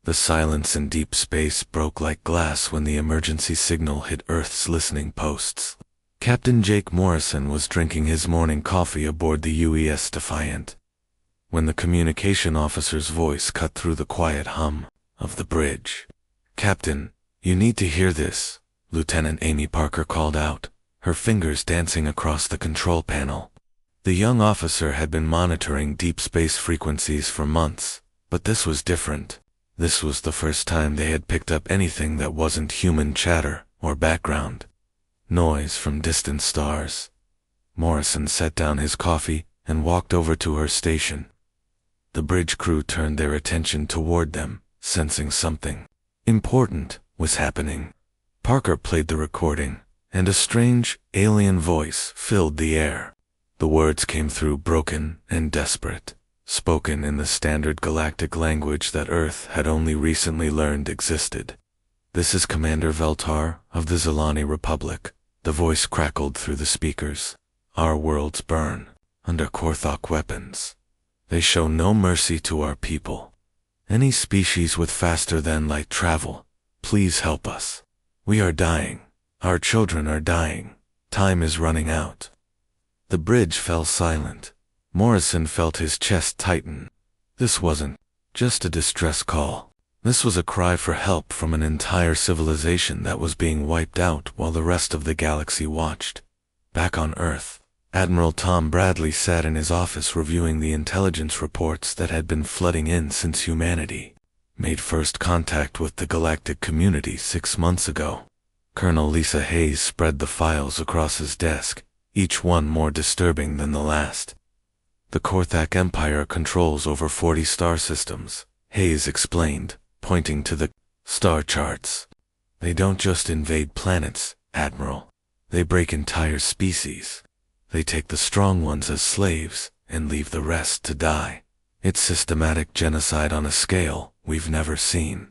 The silence in deep space broke like glass when the emergency signal hit Earth's listening posts. Captain Jake Morrison was drinking his morning coffee aboard the UES Defiant, when the communication officer's voice cut through the quiet hum of the bridge. "Captain, you need to hear this," Lieutenant Amy Parker called out, her fingers dancing across the control panel. The young officer had been monitoring deep space frequencies for months, but this was different. This was the first time they had picked up anything that wasn't human chatter or background noise from distant stars. Morrison set down his coffee and walked over to her station. The bridge crew turned their attention toward them, sensing something important was happening. Parker played the recording, and a strange, alien voice filled the air. The words came through broken and desperate, spoken in the standard galactic language that Earth had only recently learned existed. "This is Commander Veltar of the Zilani Republic," the voice crackled through the speakers. "Our worlds burn under Korthok weapons. They show no mercy to our people. Any species with faster-than-light travel, please help us. We are dying. Our children are dying. Time is running out." The bridge fell silent. Morrison felt his chest tighten. This wasn't just a distress call. This was a cry for help from an entire civilization that was being wiped out while the rest of the galaxy watched. Back on Earth, Admiral Tom Bradley sat in his office reviewing the intelligence reports that had been flooding in since humanity made first contact with the galactic community 6 months ago. Colonel Lisa Hayes spread the files across his desk, each one more disturbing than the last. "The Korthak Empire controls over 40 star systems," Hayes explained, pointing to the star charts. "They don't just invade planets, Admiral. They break entire species. They take the strong ones as slaves and leave the rest to die. It's systematic genocide on a scale we've never seen."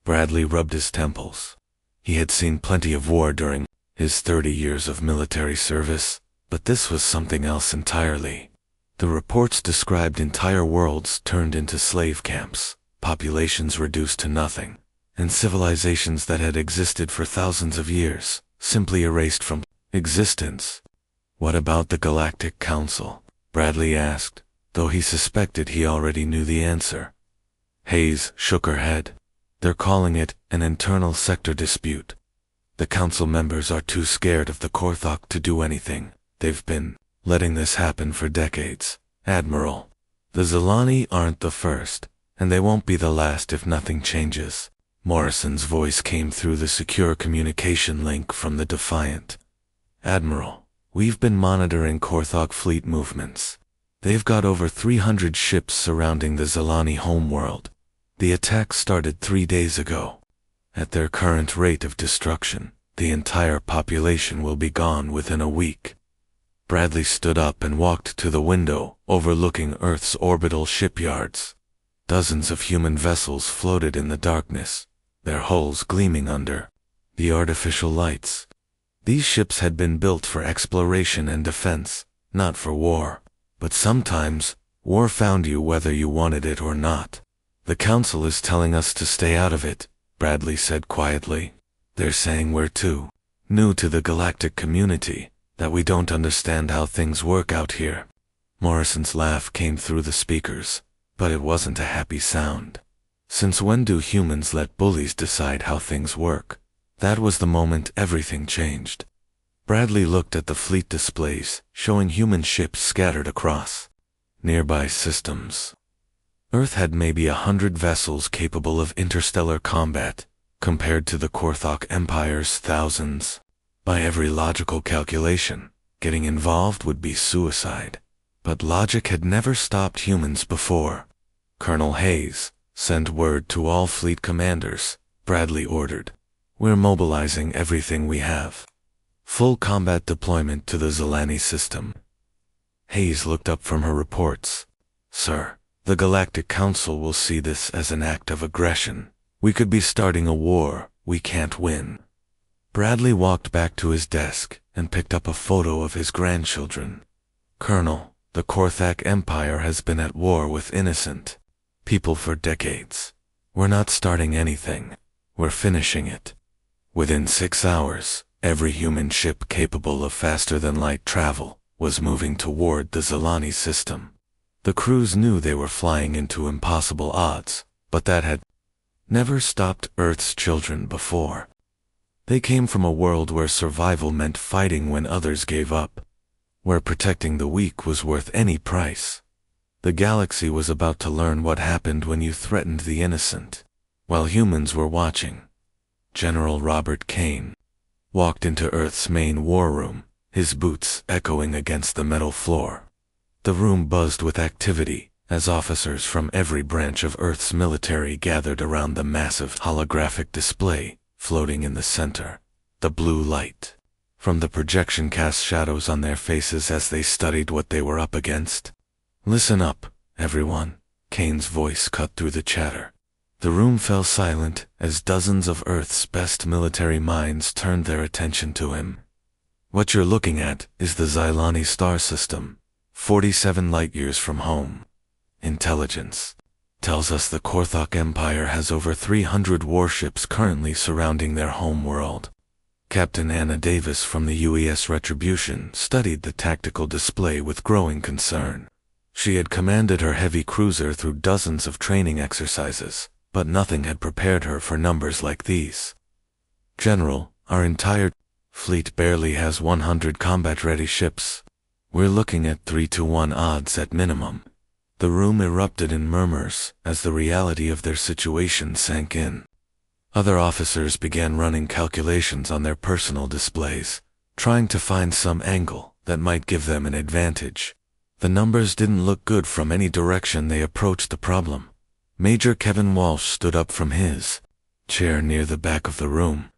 Bradley rubbed his temples. He had seen plenty of war during his 30 years of military service, but this was something else entirely. The reports described entire worlds turned into slave camps, populations reduced to nothing, and civilizations that had existed for thousands of years simply erased from existence. "What about the Galactic Council?" Bradley asked, though he suspected he already knew the answer. Hayes shook her head. "They're calling it an internal sector dispute. The council members are too scared of the Korthok to do anything. They've been letting this happen for decades, Admiral. The Zilani aren't the first, and they won't be the last if nothing changes." Morrison's voice came through the secure communication link from the Defiant. "Admiral, we've been monitoring Korthok fleet movements. They've got over 300 ships surrounding the Zilani homeworld. The attack started 3 days ago. At their current rate of destruction, the entire population will be gone within a week." Bradley stood up and walked to the window overlooking Earth's orbital shipyards. Dozens of human vessels floated in the darkness, their hulls gleaming under the artificial lights. These ships had been built for exploration and defense, not for war. But sometimes, war found you whether you wanted it or not. "The Council is telling us to stay out of it," Bradley said quietly. "They're saying we're too new to the galactic community, that we don't understand how things work out here." Morrison's laugh came through the speakers, but it wasn't a happy sound. Since when do humans let bullies decide how things work? That was the moment everything changed. Bradley looked at the fleet displays, showing human ships scattered across nearby systems. Earth had maybe 100 vessels capable of interstellar combat, compared to the Korthok Empire's thousands. By every logical calculation, getting involved would be suicide. But logic had never stopped humans before. "Colonel Hayes, send word to all fleet commanders," Bradley ordered. "We're mobilizing everything we have. Full combat deployment to the Zilani system." Hayes looked up from her reports. "Sir, the Galactic Council will see this as an act of aggression. We could be starting a war we can't win." Bradley walked back to his desk and picked up a photo of his grandchildren. "Colonel, the Korthak Empire has been at war with innocent people for decades. We're not starting anything. We're finishing it. Within 6 hours, every human ship capable of faster-than-light travel was moving toward the Zilani system. The crews knew they were flying into impossible odds, but that had never stopped Earth's children before. They came from a world where survival meant fighting when others gave up, where protecting the weak was worth any price. The galaxy was about to learn what happened when you threatened the innocent. While humans were watching, General Robert Kane walked into Earth's main war room, his boots echoing against the metal floor. The room buzzed with activity as officers from every branch of Earth's military gathered around the massive holographic display floating in the center. The blue light from the projection cast shadows on their faces as they studied what they were up against. "Listen up, everyone," Kane's voice cut through the chatter. The room fell silent as dozens of Earth's best military minds turned their attention to him. "What you're looking at is the Zilani star system, 47 light-years from home. Intelligence tells us the Korthok Empire has over 300 warships currently surrounding their home world." Captain Anna Davis from the UES Retribution studied the tactical display with growing concern. She had commanded her heavy cruiser through dozens of training exercises, but nothing had prepared her for numbers like these. "General, our entire fleet barely has 100 combat-ready ships. We're looking at 3-to-1 odds at minimum." The room erupted in murmurs as the reality of their situation sank in. Other officers began running calculations on their personal displays, trying to find some angle that might give them an advantage. The numbers didn't look good from any direction they approached the problem. Major Kevin Walsh stood up from his chair near the back of the room.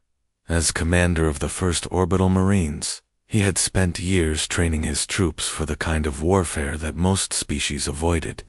As commander of the 1st Orbital Marines, he had spent years training his troops for the kind of warfare that most species avoided.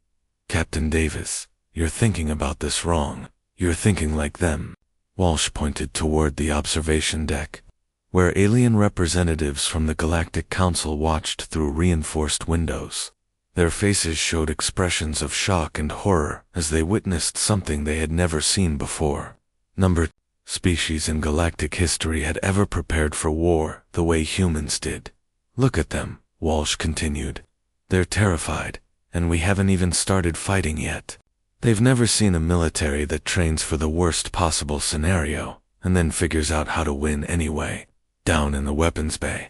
"Captain Davis, you're thinking about this wrong. You're thinking like them." Walsh pointed toward the observation deck, where alien representatives from the Galactic Council watched through reinforced windows. Their faces showed expressions of shock and horror as they witnessed something they had never seen before. Number species in galactic history had ever prepared for war the way humans did. "Look at them," Walsh continued. "They're terrified, and we haven't even started fighting yet. They've never seen a military that trains for the worst possible scenario and then figures out how to win anyway." Down in the weapons bay,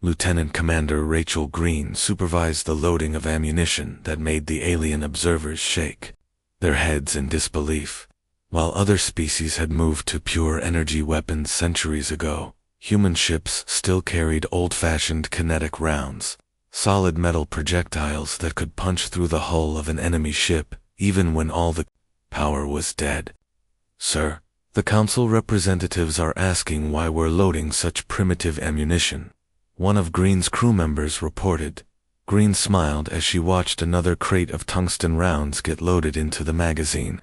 Lieutenant Commander Rachel Green supervised the loading of ammunition that made the alien observers shake their heads in disbelief. While other species had moved to pure energy weapons centuries ago, human ships still carried old-fashioned kinetic rounds, solid metal projectiles that could punch through the hull of an enemy ship even when all the power was dead. "Sir, the Council representatives are asking why we're loading such primitive ammunition," one of Green's crew members reported. Green smiled as she watched another crate of tungsten rounds get loaded into the magazine.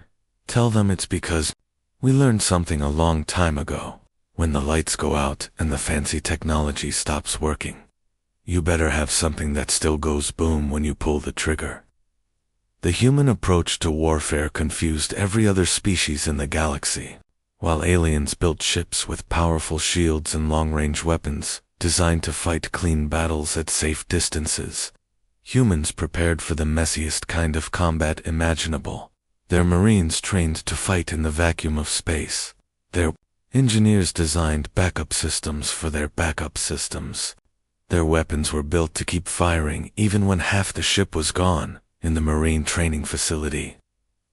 "Tell them it's because we learned something a long time ago. When the lights go out and the fancy technology stops working, you better have something that still goes boom when you pull the trigger." The human approach to warfare confused every other species in the galaxy. While aliens built ships with powerful shields and long-range weapons designed to fight clean battles at safe distances, humans prepared for the messiest kind of combat imaginable. Their Marines trained to fight in the vacuum of space. Their engineers designed backup systems for their backup systems. Their weapons were built to keep firing even when half the ship was gone in the Marine training facility.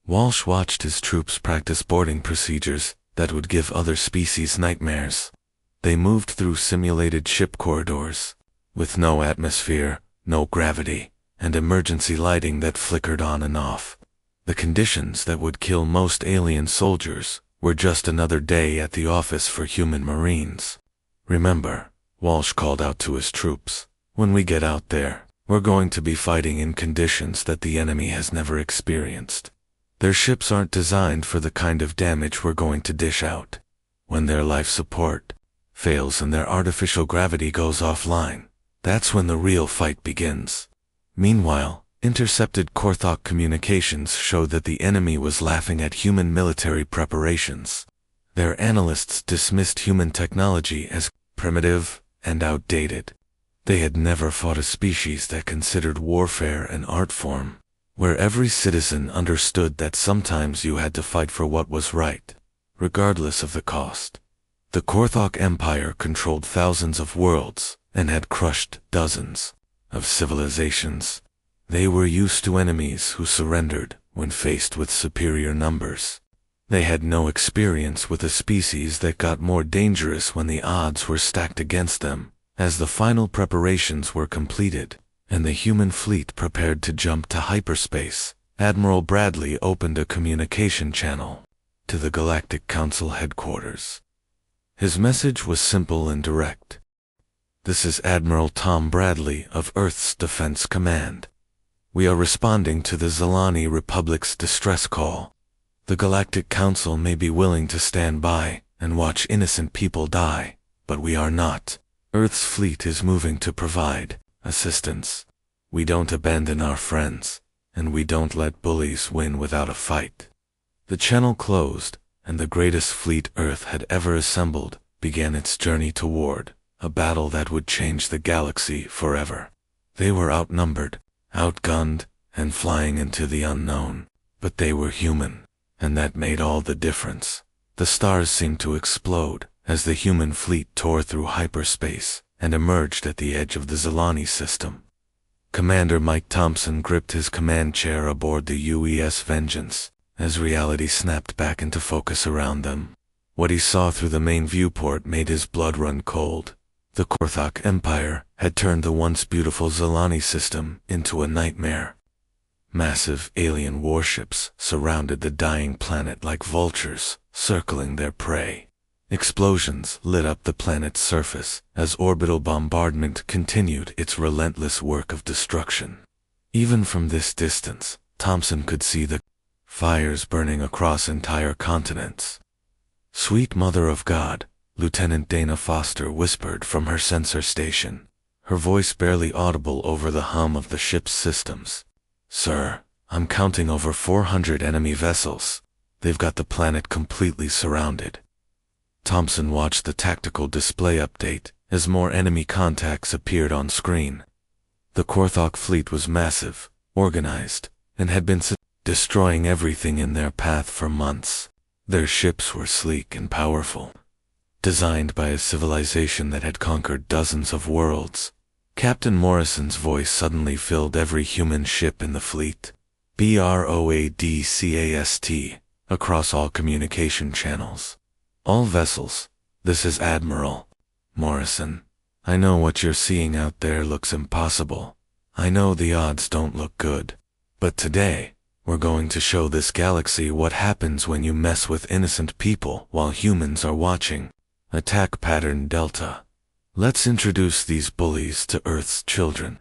Walsh watched his troops practice boarding procedures that would give other species nightmares. They moved through simulated ship corridors, with no atmosphere, no gravity, and emergency lighting that flickered on and off. The conditions that would kill most alien soldiers were just another day at the office for human Marines. "Remember," Walsh called out to his troops, "when we get out there, we're going to be fighting in conditions that the enemy has never experienced. Their ships aren't designed for the kind of damage we're going to dish out. When their life support fails and their artificial gravity goes offline, that's when the real fight begins. Meanwhile, Intercepted Korthok communications showed that the enemy was laughing at human military preparations. Their analysts dismissed human technology as primitive and outdated. They had never fought a species that considered warfare an art form, where every citizen understood that sometimes you had to fight for what was right, regardless of the cost. The Korthok Empire controlled thousands of worlds and had crushed dozens of civilizations. They were used to enemies who surrendered when faced with superior numbers. They had no experience with a species that got more dangerous when the odds were stacked against them. As the final preparations were completed, and the human fleet prepared to jump to hyperspace, Admiral Bradley opened a communication channel to the Galactic Council headquarters. His message was simple and direct. "This is Admiral Tom Bradley of Earth's Defense Command. We are responding to the Zilani Republic's distress call. The Galactic Council may be willing to stand by and watch innocent people die, but we are not. Earth's fleet is moving to provide assistance. We don't abandon our friends, and we don't let bullies win without a fight." The channel closed, and the greatest fleet Earth had ever assembled began its journey toward a battle that would change the galaxy forever. They were outnumbered, outgunned, and flying into the unknown, but they were human, and that made all the difference. The stars seemed to explode as the human fleet tore through hyperspace and emerged at the edge of the Zilani system. Commander Mike Thompson gripped his command chair aboard the UES Vengeance as reality snapped back into focus around them. What he saw through the main viewport made his blood run cold. The Korthok Empire had turned the once beautiful Zilani system into a nightmare. Massive alien warships surrounded the dying planet like vultures, circling their prey. Explosions lit up the planet's surface as orbital bombardment continued its relentless work of destruction. Even from this distance, Thompson could see the fires burning across entire continents. "Sweet Mother of God," Lieutenant Dana Foster whispered from her sensor station, her voice barely audible over the hum of the ship's systems. "Sir, I'm counting over 400 enemy vessels. They've got the planet completely surrounded." Thompson watched the tactical display update as more enemy contacts appeared on screen. The Korthok fleet was massive, organized, and had been destroying everything in their path for months. Their ships were sleek and powerful, designed by a civilization that had conquered dozens of worlds. Captain Morrison's voice suddenly filled every human ship in the fleet, BROADCAST, across all communication channels. "All vessels, this is Admiral Morrison. I know what you're seeing out there looks impossible. I know the odds don't look good. But today, we're going to show this galaxy what happens when you mess with innocent people while humans are watching. Attack Pattern Delta. Let's introduce these bullies to Earth's children."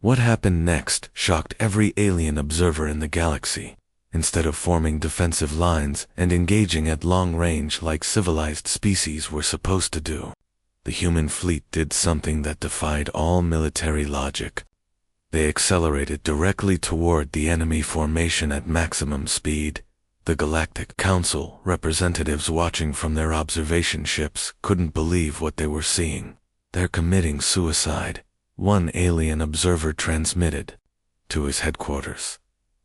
What happened next shocked every alien observer in the galaxy. Instead of forming defensive lines and engaging at long range like civilized species were supposed to do, the human fleet did something that defied all military logic. They accelerated directly toward the enemy formation at maximum speed. The Galactic Council representatives watching from their observation ships couldn't believe what they were seeing. "They're committing suicide," one alien observer transmitted to his headquarters.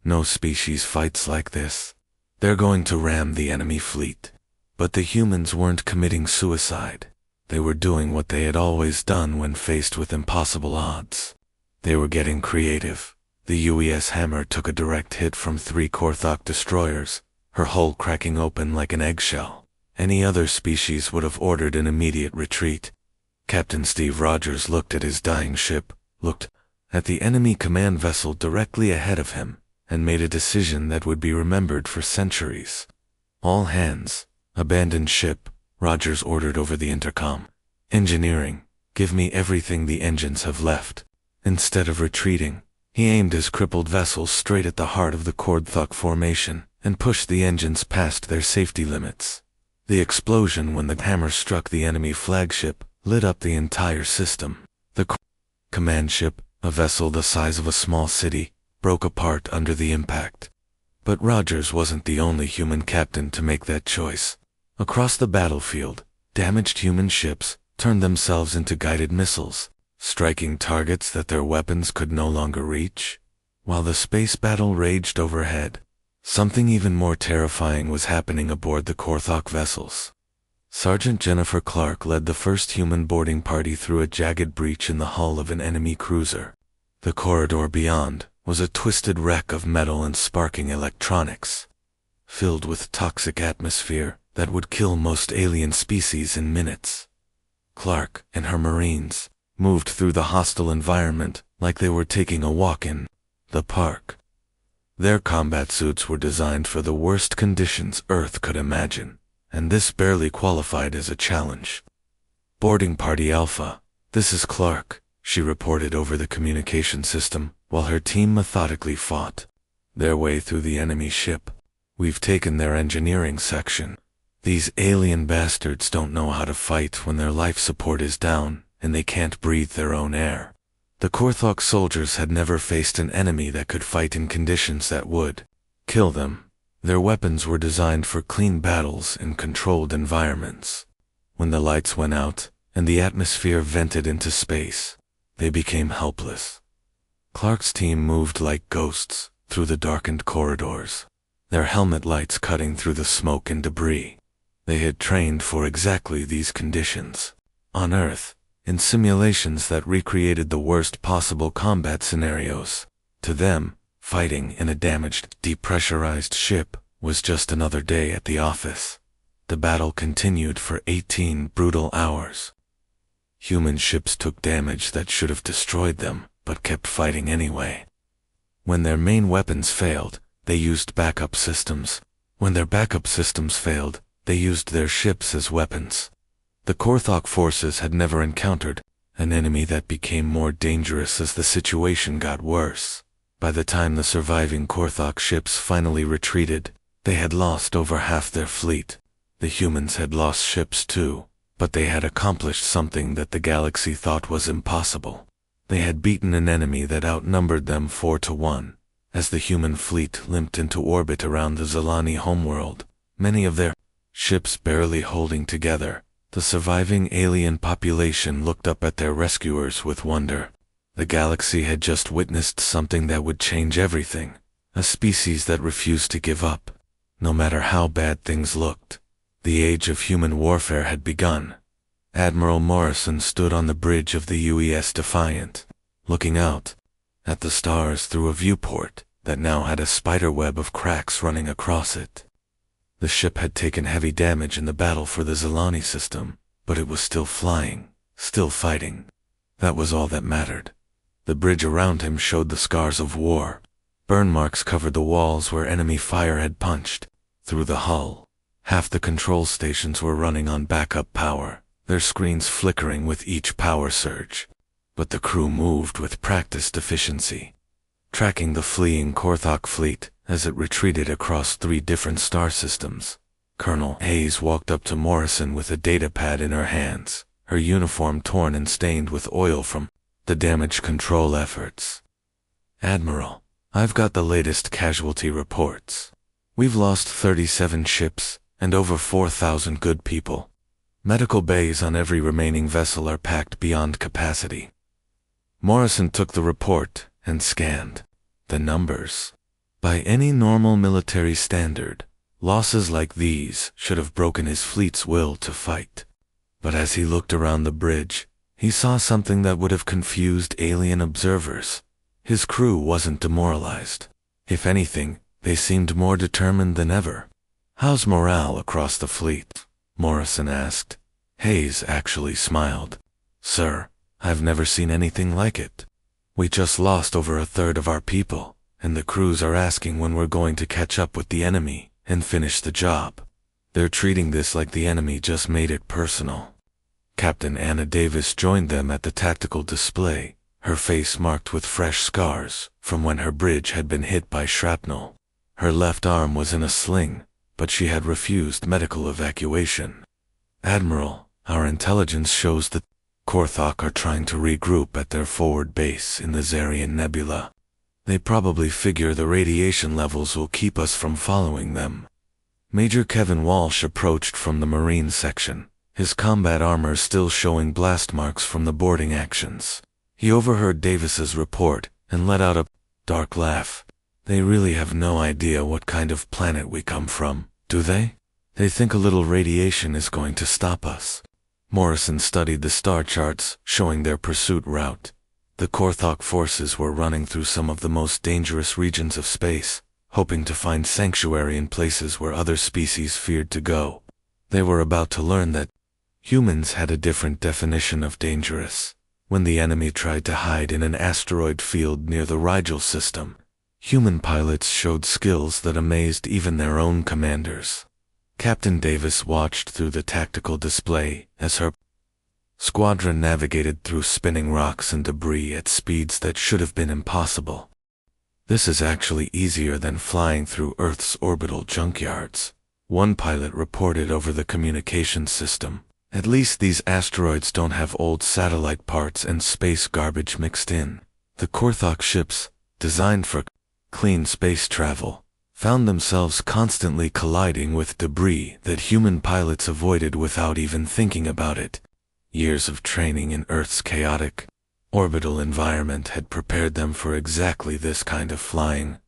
"No species fights like this. They're going to ram the enemy fleet." But the humans weren't committing suicide. They were doing what they had always done when faced with impossible odds. They were getting creative. The UES Hammer took a direct hit from 3 Korthok destroyers, her hull cracking open like an eggshell. Any other species would have ordered an immediate retreat. Captain Steve Rogers looked at his dying ship, looked at the enemy command vessel directly ahead of him, and made a decision that would be remembered for centuries. "All hands, abandon ship," Rogers ordered over the intercom. "Engineering, give me everything the engines have left." Instead of retreating, he aimed his crippled vessel straight at the heart of the Korthok formation and pushed the engines past their safety limits. The explosion when the hammer struck the enemy flagship lit up the entire system. The command ship, a vessel the size of a small city, broke apart under the impact. But Rogers wasn't the only human captain to make that choice. Across the battlefield, damaged human ships turned themselves into guided missiles, striking targets that their weapons could no longer reach. While the space battle raged overhead, something even more terrifying was happening aboard the Korthok vessels. Sergeant Jennifer Clark led the first human boarding party through a jagged breach in the hull of an enemy cruiser. The corridor beyond was a twisted wreck of metal and sparking electronics, filled with toxic atmosphere that would kill most alien species in minutes. Clark and her Marines moved through the hostile environment like they were taking a walk in the park. Their combat suits were designed for the worst conditions Earth could imagine, and this barely qualified as a challenge. Boarding Party Alpha, this is Clark, she reported over the communication system while her team methodically fought their way through the enemy ship. We've taken their engineering section. These alien bastards don't know how to fight when their life support is down and they can't breathe their own air. The Korthok soldiers had never faced an enemy that could fight in conditions that would kill them. Their weapons were designed for clean battles in controlled environments. When the lights went out and the atmosphere vented into space, they became helpless. Clark's team moved like ghosts through the darkened corridors, their helmet lights cutting through the smoke and debris. They had trained for exactly these conditions on Earth, in simulations that recreated the worst possible combat scenarios. To them, fighting in a damaged, depressurized ship was just another day at the office. The battle continued for 18 brutal hours. Human ships took damage that should have destroyed them, but kept fighting anyway. When their main weapons failed, they used backup systems. When their backup systems failed, they used their ships as weapons. The Korthok forces had never encountered an enemy that became more dangerous as the situation got worse. By the time the surviving Korthok ships finally retreated, they had lost over half their fleet. The humans had lost ships too, but they had accomplished something that the galaxy thought was impossible. They had beaten an enemy that outnumbered them 4-1. As the human fleet limped into orbit around the Zalani homeworld, many of their ships barely holding together, the surviving alien population looked up at their rescuers with wonder. The galaxy had just witnessed something that would change everything, a species that refused to give up, no matter how bad things looked. The age of human warfare had begun. Admiral Morrison stood on the bridge of the UES Defiant, looking out at the stars through a viewport that now had a spiderweb of cracks running across it. The ship had taken heavy damage in the battle for the Zalani system, but it was still flying, still fighting. That was all that mattered. The bridge around him showed the scars of war. Burn marks covered the walls where enemy fire had punched through the hull. Half the control stations were running on backup power, their screens flickering with each power surge. But the crew moved with practiced efficiency, tracking the fleeing Korthok fleet as it retreated across 3 different star systems. Colonel Hayes walked up to Morrison with a data pad in her hands, her uniform torn and stained with oil from the damage control efforts. "Admiral, I've got the latest casualty reports. We've lost 37 ships and over 4,000 good people. Medical bays on every remaining vessel are packed beyond capacity." Morrison took the report and scanned the numbers. By any normal military standard, losses like these should have broken his fleet's will to fight. But as he looked around the bridge, he saw something that would have confused alien observers. His crew wasn't demoralized. If anything, they seemed more determined than ever. "How's morale across the fleet?" Morrison asked. Hayes actually smiled. "Sir, I've never seen anything like it. We just lost over 1/3 of our people, and the crews are asking when we're going to catch up with the enemy and finish the job. They're treating this like the enemy just made it personal." Captain Anna Davis joined them at the tactical display, her face marked with fresh scars from when her bridge had been hit by shrapnel. Her left arm was in a sling, but she had refused medical evacuation. "Admiral, our intelligence shows that Korthok are trying to regroup at their forward base in the Zarian Nebula. They probably figure the radiation levels will keep us from following them. Major Kevin Walsh approached from the Marine section, his combat armor still showing blast marks from the boarding actions. He overheard Davis's report and let out a dark laugh. They really have no idea what kind of planet we come from, do they? They think a little radiation is going to stop us. Morrison studied the star charts showing their pursuit route. The Korthok forces were running through some of the most dangerous regions of space, hoping to find sanctuary in places where other species feared to go. They were about to learn that humans had a different definition of dangerous. When the enemy tried to hide in an asteroid field near the Rigel system, human pilots showed skills that amazed even their own commanders. Captain Davis watched through the tactical display as her squadron navigated through spinning rocks and debris at speeds that should have been impossible. This is actually easier than flying through Earth's orbital junkyards, one pilot reported over the communications system. At least these asteroids don't have old satellite parts and space garbage mixed in. The Korthok ships, designed for clean space travel, found themselves constantly colliding with debris that human pilots avoided without even thinking about it. Years of training in Earth's chaotic, orbital environment had prepared them for exactly this kind of flying.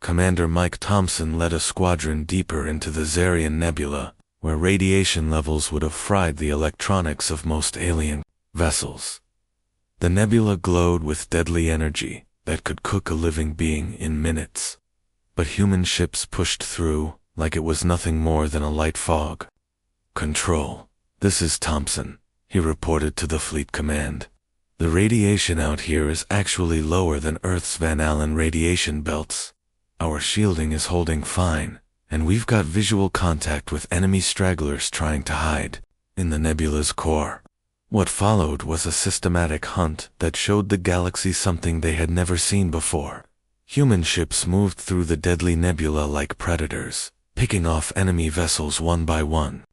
Commander Mike Thompson led a squadron deeper into the Zarian Nebula, where radiation levels would have fried the electronics of most alien vessels. The nebula glowed with deadly energy that could cook a living being in minutes. But human ships pushed through like it was nothing more than a light fog. "Control, this is Thompson," he reported to the fleet command. "The radiation out here is actually lower than Earth's Van Allen radiation belts. Our shielding is holding fine, and we've got visual contact with enemy stragglers trying to hide in the nebula's core." What followed was a systematic hunt that showed the galaxy something they had never seen before. Human ships moved through the deadly nebula like predators, picking off enemy vessels one by one.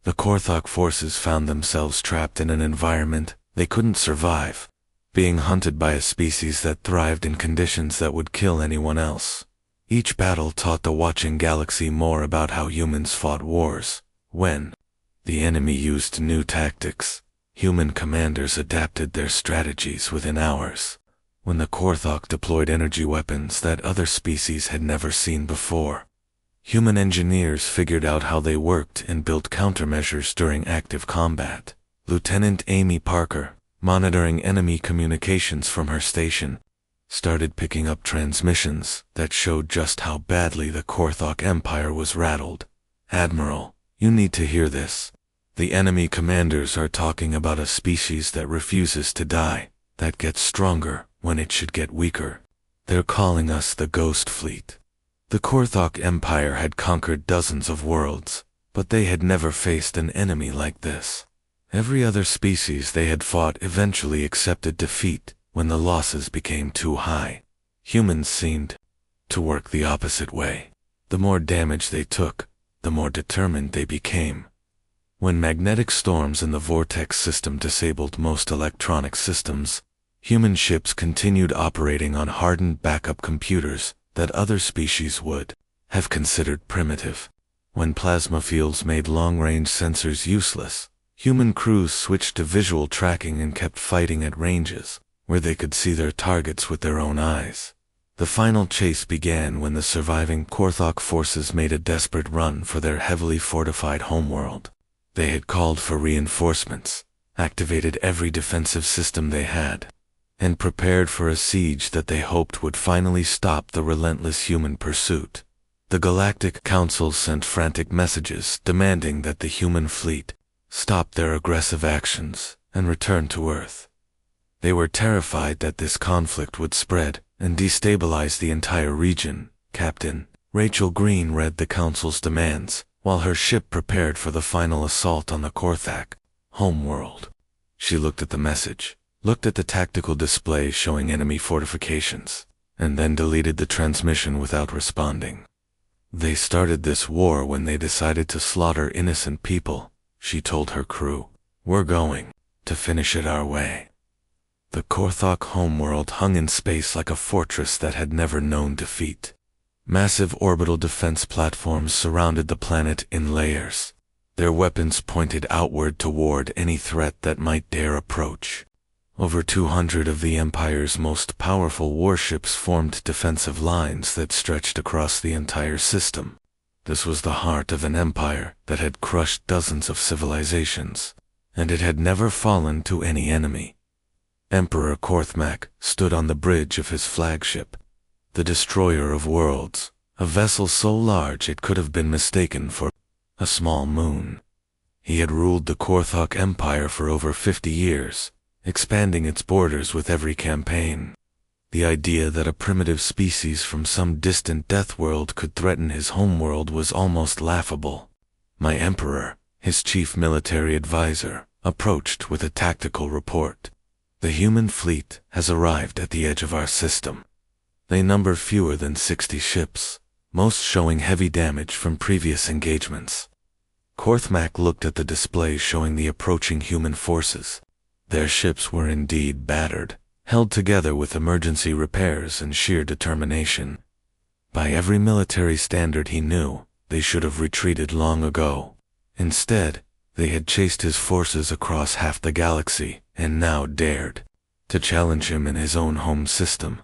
The Korthok forces found themselves trapped in an environment they couldn't survive, being hunted by a species that thrived in conditions that would kill anyone else. Each battle taught the watching galaxy more about how humans fought wars. When the enemy used new tactics, human commanders adapted their strategies within hours. When the Korthok deployed energy weapons that other species had never seen before, human engineers figured out how they worked and built countermeasures during active combat. Lieutenant Amy Parker, monitoring enemy communications from her station, started picking up transmissions that showed just how badly the Korthok Empire was rattled. "Admiral, you need to hear this. The enemy commanders are talking about a species that refuses to die, that gets stronger when it should get weaker. They're calling us the Ghost Fleet." The Korthok Empire had conquered dozens of worlds, but they had never faced an enemy like this. Every other species they had fought eventually accepted defeat when the losses became too high. Humans seemed to work the opposite way. The more damage they took, the more determined they became. When magnetic storms in the vortex system disabled most electronic systems, human ships continued operating on hardened backup computers that other species would have considered primitive. When plasma fields made long-range sensors useless, human crews switched to visual tracking and kept fighting at ranges where they could see their targets with their own eyes. The final chase began when the surviving Korthok forces made a desperate run for their heavily fortified homeworld. They had called for reinforcements, activated every defensive system they had, and prepared for a siege that they hoped would finally stop the relentless human pursuit. The Galactic Council sent frantic messages demanding that the human fleet stop their aggressive actions and return to Earth. They were terrified that this conflict would spread and destabilize the entire region. Captain Rachel Green read the Council's demands while her ship prepared for the final assault on the Korthak homeworld. She looked at the message, looked at the tactical display showing enemy fortifications, and then deleted the transmission without responding. "They started this war when they decided to slaughter innocent people," she told her crew. "We're going to finish it our way." The Korthok homeworld hung in space like a fortress that had never known defeat. Massive orbital defense platforms surrounded the planet in layers. Their weapons pointed outward to ward any threat that might dare approach. Over 200 of the Empire's most powerful warships formed defensive lines that stretched across the entire system. This was the heart of an empire that had crushed dozens of civilizations, and it had never fallen to any enemy. Emperor Korthmak stood on the bridge of his flagship, the Destroyer of Worlds, a vessel so large it could have been mistaken for a small moon. He had ruled the Korthok Empire for over 50 years, expanding its borders with every campaign. The idea that a primitive species from some distant death world could threaten his homeworld was almost laughable. My emperor, his chief military advisor, approached with a tactical report. The human fleet has arrived at the edge of our system. They number fewer than 60 ships, most showing heavy damage from previous engagements. Korthmak looked at the display showing the approaching human forces. Their ships were indeed battered, held together with emergency repairs and sheer determination. By every military standard he knew, they should have retreated long ago. Instead, they had chased his forces across half the galaxy, and now dared to challenge him in his own home system.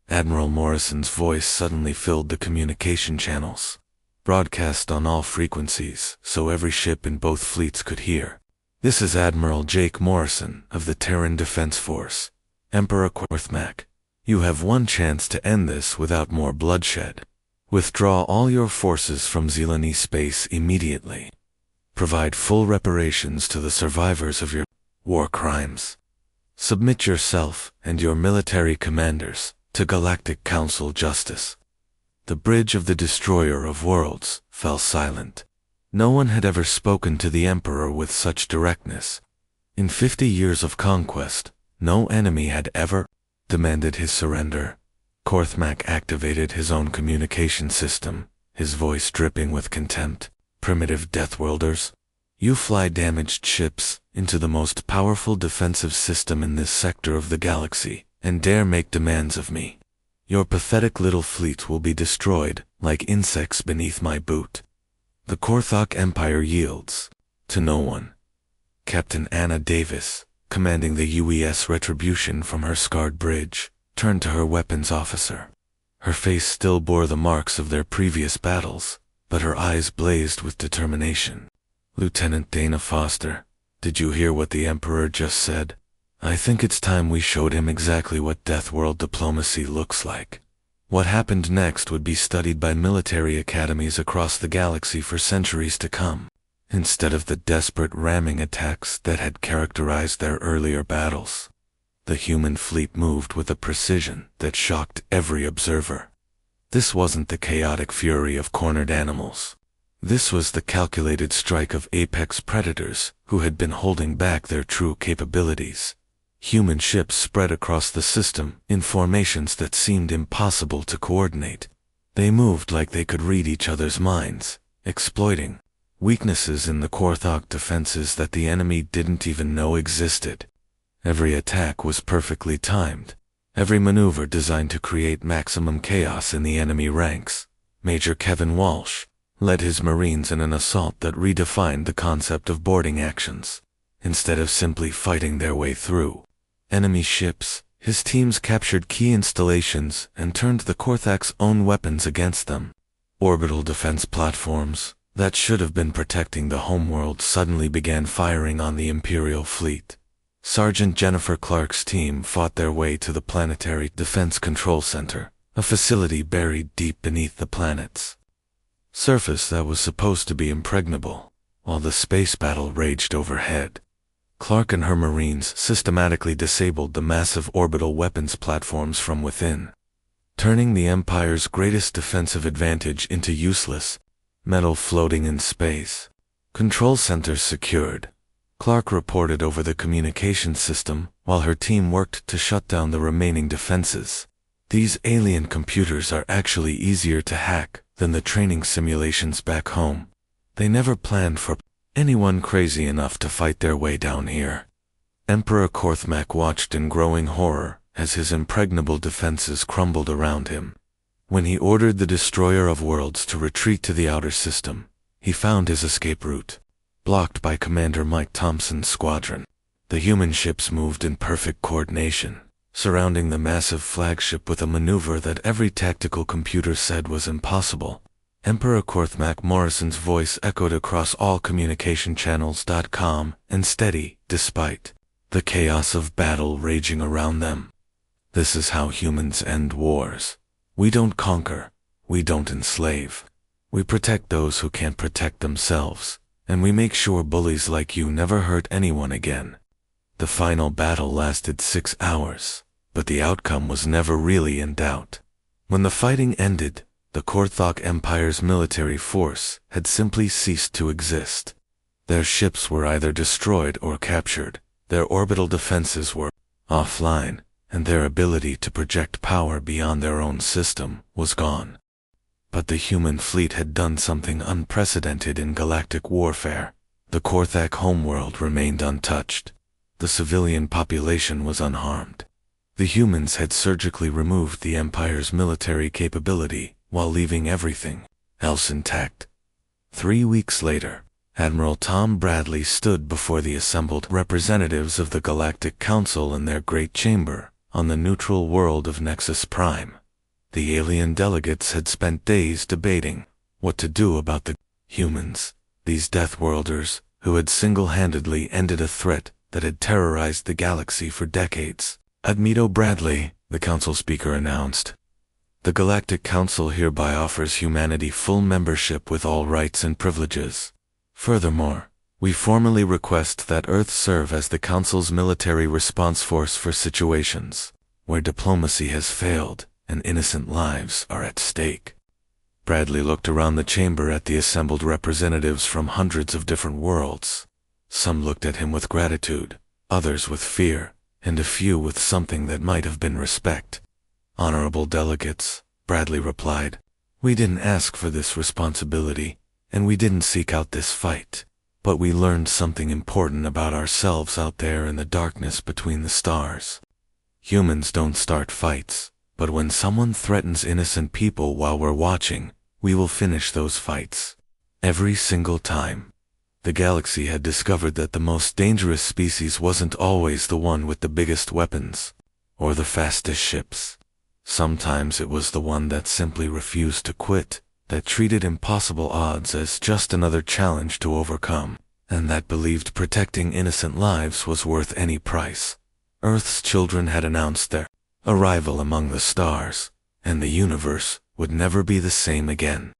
Admiral Morrison's voice suddenly filled the communication channels, broadcast on all frequencies so every ship in both fleets could hear. This is Admiral Jake Morrison of the Terran Defense Force. Emperor Korthmak, you have one chance to end this without more bloodshed. Withdraw all your forces from Zelani space immediately. Provide full reparations to the survivors of your war crimes. Submit yourself and your military commanders to Galactic Council justice. The bridge of the Destroyer of Worlds fell silent. No one had ever spoken to the Emperor with such directness. In 50 years of conquest, no enemy had ever demanded his surrender. Korthmak activated his own communication system, his voice dripping with contempt. Primitive Deathworlders, you fly damaged ships into the most powerful defensive system in this sector of the galaxy, and dare make demands of me. Your pathetic little fleet will be destroyed like insects beneath my boot. The Korthok Empire yields to no one. Captain Anna Davis, commanding the UES Retribution from her scarred bridge, turned to her weapons officer. Her face still bore the marks of their previous battles, but her eyes blazed with determination. Lieutenant Dana Foster, did you hear what the Emperor just said? I think it's time we showed him exactly what Deathworld diplomacy looks like. What happened next would be studied by military academies across the galaxy for centuries to come, instead of the desperate ramming attacks that had characterized their earlier battles. The human fleet moved with a precision that shocked every observer. This wasn't the chaotic fury of cornered animals. This was the calculated strike of apex predators who had been holding back their true capabilities. Human ships spread across the system in formations that seemed impossible to coordinate. They moved like they could read each other's minds, exploiting weaknesses in the Korthok defenses that the enemy didn't even know existed. Every attack was perfectly timed, every maneuver designed to create maximum chaos in the enemy ranks. Major Kevin Walsh led his Marines in an assault that redefined the concept of boarding actions. Instead of simply fighting their way through enemy ships, his teams captured key installations and turned the Korthok's own weapons against them. Orbital defense platforms that should have been protecting the homeworld suddenly began firing on the Imperial fleet. Sergeant Jennifer Clark's team fought their way to the Planetary Defense Control Center, a facility buried deep beneath the planet's surface that was supposed to be impregnable. While the space battle raged overhead, Clark and her Marines systematically disabled the massive orbital weapons platforms from within, turning the Empire's greatest defensive advantage into useless metal floating in space. Control centers secured. Clark reported over the communication system while her team worked to shut down the remaining defenses. These alien computers are actually easier to hack than the training simulations back home. They never planned for anyone crazy enough to fight their way down here. Emperor Korthmak watched in growing horror as his impregnable defenses crumbled around him. When he ordered the Destroyer of Worlds to retreat to the outer system, he found his escape route blocked by Commander Mike Thompson's squadron. The human ships moved in perfect coordination, surrounding the massive flagship with a maneuver that every tactical computer said was impossible. Emperor Korthmak Morrison's voice echoed across all communication channels. Calm and steady, despite the chaos of battle raging around them. This is how humans end wars. We don't conquer, we don't enslave. We protect those who can't protect themselves, and we make sure bullies like you never hurt anyone again. The final battle lasted 6 hours, but the outcome was never really in doubt. When the fighting ended, the Korthok Empire's military force had simply ceased to exist. Their ships were either destroyed or captured, their orbital defenses were offline, and their ability to project power beyond their own system was gone. But the human fleet had done something unprecedented in galactic warfare. The Korthak homeworld remained untouched. The civilian population was unharmed. The humans had surgically removed the Empire's military capability while leaving everything else intact. 3 weeks later, Admiral Tom Bradley stood before the assembled representatives of the Galactic Council in their great chamber on the neutral world of Nexus Prime. The alien delegates had spent days debating what to do about the humans, these Deathworlders who had single-handedly ended a threat that had terrorized the galaxy for decades. Admiral Bradley, the council speaker announced, the Galactic Council hereby offers humanity full membership with all rights and privileges. Furthermore, we formally request that Earth serve as the Council's military response force for situations where diplomacy has failed and innocent lives are at stake. Bradley looked around the chamber at the assembled representatives from hundreds of different worlds. Some looked at him with gratitude, others with fear, and a few with something that might have been respect. Honorable delegates, Bradley replied, we didn't ask for this responsibility, and we didn't seek out this fight, but we learned something important about ourselves out there in the darkness between the stars. Humans don't start fights, but when someone threatens innocent people while we're watching, we will finish those fights. Every single time. The galaxy had discovered that the most dangerous species wasn't always the one with the biggest weapons, or the fastest ships. Sometimes it was the one that simply refused to quit, that treated impossible odds as just another challenge to overcome, and that believed protecting innocent lives was worth any price. Earth's children had announced their arrival among the stars, and the universe would never be the same again.